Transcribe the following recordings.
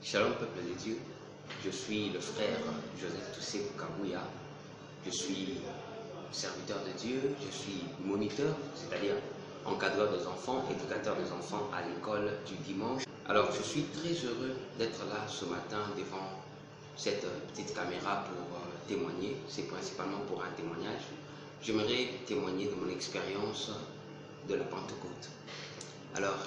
Shalom peuple de Dieu, je suis le frère Joseph Toussé Kabouya, je suis serviteur de Dieu, je suis moniteur, c'est-à-dire encadreur des enfants, éducateur des enfants à l'école du dimanche. Alors je suis très heureux d'être là ce matin devant cette petite caméra pour témoigner, c'est principalement pour un témoignage. J'aimerais témoigner de mon expérience de la Pentecôte. Alors,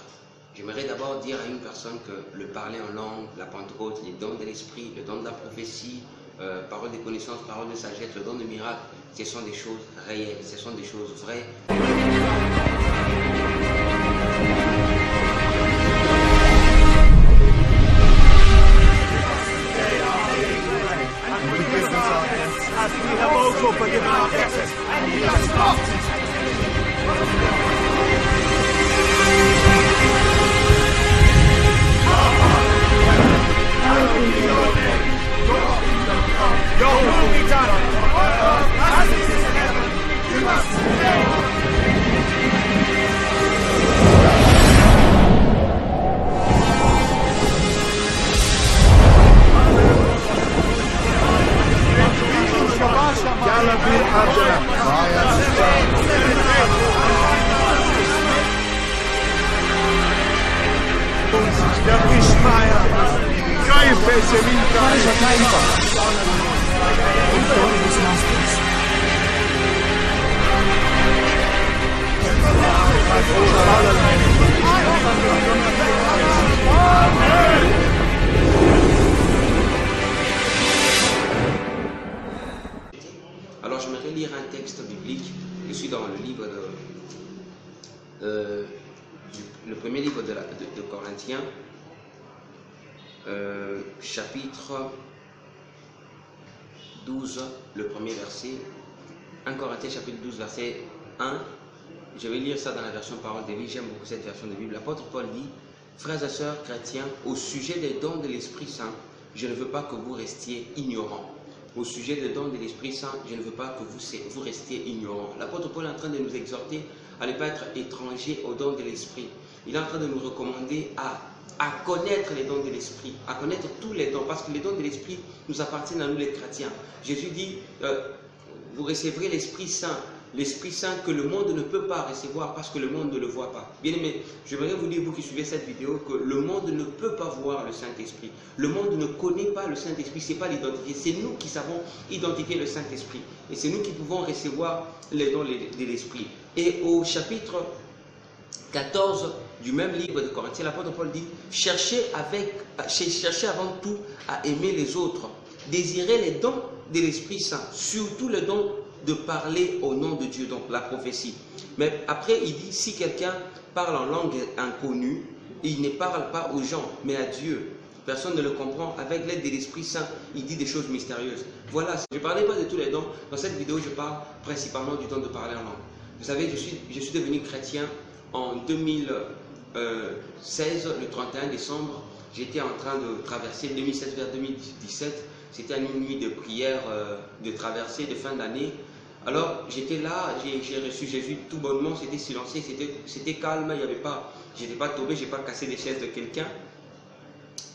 j'aimerais d'abord dire à une personne que le parler en langue, la Pentecôte, les dons de l'esprit, le don de la prophétie, parole de connaissance, parole de sagesse, le don de miracle, ce sont des choses réelles, ce sont des choses vraies. Alors j'aimerais lire un texte biblique. Je suis dans le livre le premier livre de Corinthiens, chapitre 12, le premier verset. 1 Corinthiens chapitre 12, verset 1. Je vais lire ça dans la version Parole de vie. J'aime beaucoup cette version de Bible. L'apôtre Paul dit: frères et sœurs chrétiens, au sujet des dons de l'Esprit Saint, je ne veux pas que vous restiez ignorants. Au sujet des dons de l'Esprit Saint, je ne veux pas que vous restiez ignorants. L'apôtre Paul est en train de nous exhorter à ne pas être étrangers aux dons de l'Esprit. Il est en train de nous recommander à connaître les dons de l'Esprit, à connaître tous les dons, parce que les dons de l'Esprit nous appartiennent à nous les chrétiens. Jésus dit, vous recevrez l'Esprit Saint que le monde ne peut pas recevoir parce que le monde ne le voit pas. Bien aimé, j'aimerais vous dire, vous qui suivez cette vidéo, que le monde ne peut pas voir le Saint-Esprit. Le monde ne connaît pas le Saint-Esprit, ce n'est pas l'identifier. C'est nous qui savons identifier le Saint-Esprit. Et c'est nous qui pouvons recevoir les dons de l'Esprit. Et au chapitre 14 du même livre de Corinthiens, l'apôtre Paul dit: cherchez avant tout à aimer les autres, désirez les dons de l'Esprit Saint, surtout le don de parler au nom de Dieu, donc la prophétie. Mais après il dit, si quelqu'un parle en langue inconnue, il ne parle pas aux gens mais à Dieu, personne ne le comprend. Avec l'aide de l'Esprit Saint, il dit des choses mystérieuses. Voilà, je ne parlais pas de tous les dons. Dans cette vidéo, je parle principalement du don de parler en langue. Vous savez, je suis devenu chrétien en 2016, le 31 décembre. J'étais en train de traverser 2016 vers 2017. C'était une nuit de prière, de traversée de fin d'année. Alors j'étais là, j'ai reçu Jésus tout bonnement, c'était silencieux, c'était calme, je n'étais pas tombé, je n'ai pas cassé les chaises de quelqu'un.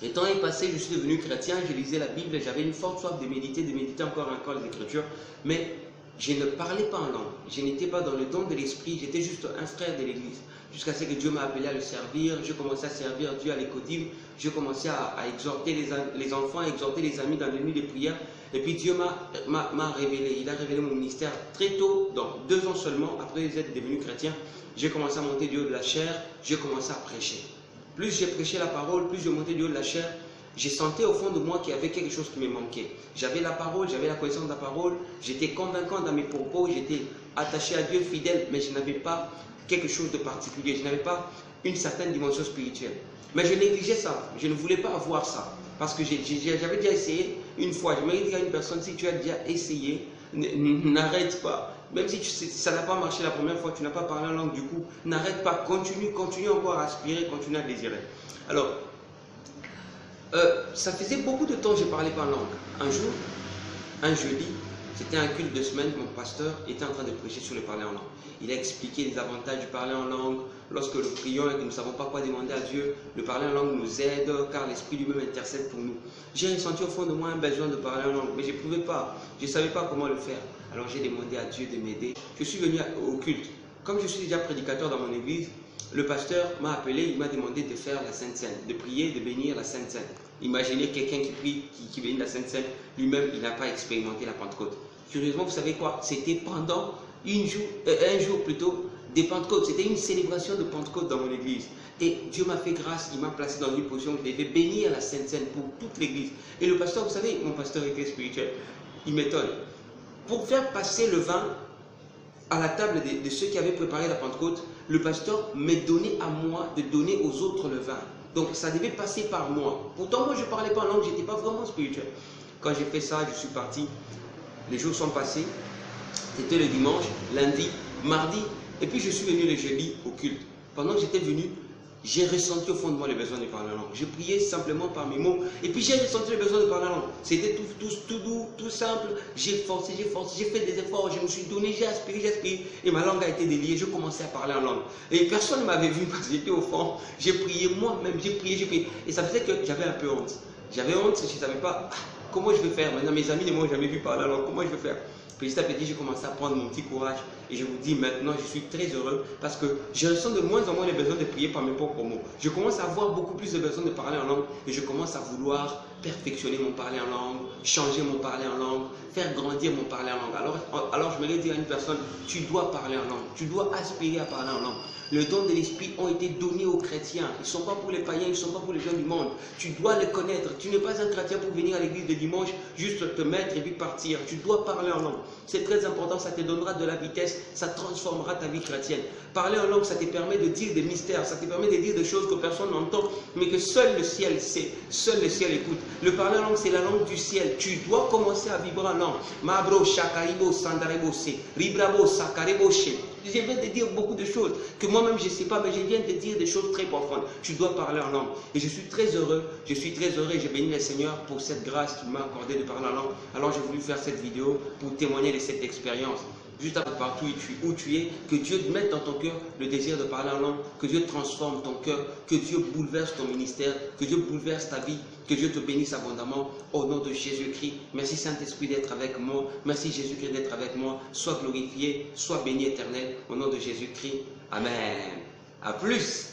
Le temps est passé, je suis devenu chrétien, je lisais la Bible, j'avais une forte soif de méditer encore les Écritures, mais je ne parlais pas en langue, je n'étais pas dans le don de l'Esprit, j'étais juste un frère de l'Église. Jusqu'à ce que Dieu m'a appelé à le servir, je commençais à servir Dieu à l'écotime, je commençais à exhorter les enfants, à exhorter les amis dans les nuits de prière. Et puis Dieu m'a révélé, il a révélé mon ministère très tôt, donc 2 ans seulement après être devenu chrétien. J'ai commencé à monter du haut de la chair, j'ai commencé à prêcher. Plus j'ai prêché la parole, plus je montais du haut de la chair, j'ai senti au fond de moi qu'il y avait quelque chose qui me manquait. J'avais la parole, j'avais la connaissance de la parole, j'étais convaincant dans mes propos, j'étais attaché à Dieu, fidèle, mais je n'avais pas quelque chose de particulier, je n'avais pas une certaine dimension spirituelle. Mais je négligeais ça, je ne voulais pas avoir ça, parce que j'avais déjà essayé une fois. Je m'avais dit à une personne, si tu as déjà essayé, n'arrête pas. Même si ça n'a pas marché la première fois, tu n'as pas parlé en langue, du coup, n'arrête pas, continue encore à aspirer, continue à désirer. Alors, ça faisait beaucoup de temps que je ne parlais pas en langue. Un jour, un jeudi, C'était un culte de semaine, mon pasteur était en train de prêcher sur le parler en langue. Il a expliqué les avantages du parler en langue. Lorsque nous prions et que nous ne savons pas quoi demander à Dieu, le parler en langue nous aide car l'Esprit lui-même intercède pour nous. J'ai ressenti au fond de moi un besoin de parler en langue, mais je ne pouvais pas, je ne savais pas comment le faire. Alors j'ai demandé à Dieu de m'aider. Je suis venu au culte. Comme je suis déjà prédicateur dans mon église, le pasteur m'a appelé, il m'a demandé de faire la Sainte Seine, de prier, de bénir la Sainte Seine. Imaginez quelqu'un qui prie, qui bénit la Sainte Seine, lui-même il n'a pas expérimenté la Pentecôte. Curieusement, vous savez quoi? C'était pendant un jour plutôt de Pentecôte. C'était une célébration de Pentecôte dans mon église. Et Dieu m'a fait grâce, il m'a placé dans une position où je devais bénir la Sainte Seine pour toute l'église. Et le pasteur, vous savez, mon pasteur était spirituel, il m'étonne. Pour faire passer le vin à la table de ceux qui avaient préparé la Pentecôte, le pasteur me donnait à moi de donner aux autres le vin. Donc ça devait passer par moi. Pourtant moi je ne parlais pas en langue, je n'étais pas vraiment spirituel. Quand j'ai fait ça, je suis parti. Les jours sont passés. C'était le dimanche, lundi, mardi. Et puis je suis venu le jeudi au culte. Pendant que j'étais venu, j'ai ressenti au fond de moi le besoin de parler en langue. Je priais simplement par mes mots. Et puis j'ai ressenti le besoin de parler en langue. C'était tout doux, tout simple. J'ai forcé, j'ai fait des efforts. Je me suis donné, j'ai aspiré. Et ma langue a été déliée. Je commençais à parler en langue. Et personne ne m'avait vu parce que j'étais au fond. J'ai prié moi-même. J'ai prié. Et ça faisait que j'avais un peu honte. J'avais honte, je ne savais pas comment je vais faire. Maintenant, mes amis ne m'ont jamais vu parler en langue. Comment je vais faire? Petit à petit, j'ai commencé à prendre mon petit courage. Et je vous dis maintenant, je suis très heureux parce que je ressens de moins en moins le besoin de prier par mes propres mots. Je commence à avoir beaucoup plus de besoin de parler en langue et je commence à vouloir perfectionner mon parler en langue, changer mon parler en langue, faire grandir mon parler en langue. Alors je me dis à une personne, tu dois parler en langue, tu dois aspirer à parler en langue. Les dons de l'esprit ont été donnés aux chrétiens. Ils ne sont pas pour les païens, ils ne sont pas pour les gens du monde. Tu dois les connaître. Tu n'es pas un chrétien pour venir à l'église de dimanche, juste te mettre et puis partir. Tu dois parler en langue. C'est très important, ça te donnera de la vitesse, ça transformera ta vie chrétienne. Parler en langue, ça te permet de dire des mystères, ça te permet de dire des choses que personne n'entend, mais que seul le ciel sait, seul le ciel écoute. Le parler en langue, c'est la langue du ciel. Tu dois commencer à vibrer en langue. Mabro, shakaribo, sandarebo, se, ribrabo, sakarebo, she. Je viens de dire beaucoup de choses que moi-même je ne sais pas, mais je viens de dire des choses très profondes. Tu dois parler en langue. Et je suis très heureux et je bénis le Seigneur pour cette grâce qu'il m'a accordée de parler en langue. Alors j'ai voulu faire cette vidéo pour témoigner de cette expérience. Juste partout où tu es, que Dieu mette dans ton cœur le désir de parler en langue, que Dieu transforme ton cœur, que Dieu bouleverse ton ministère, que Dieu bouleverse ta vie, que Dieu te bénisse abondamment au nom de Jésus-Christ. Merci Saint-Esprit d'être avec moi, merci Jésus-Christ d'être avec moi. Sois glorifié, sois béni éternel au nom de Jésus-Christ. Amen. À plus.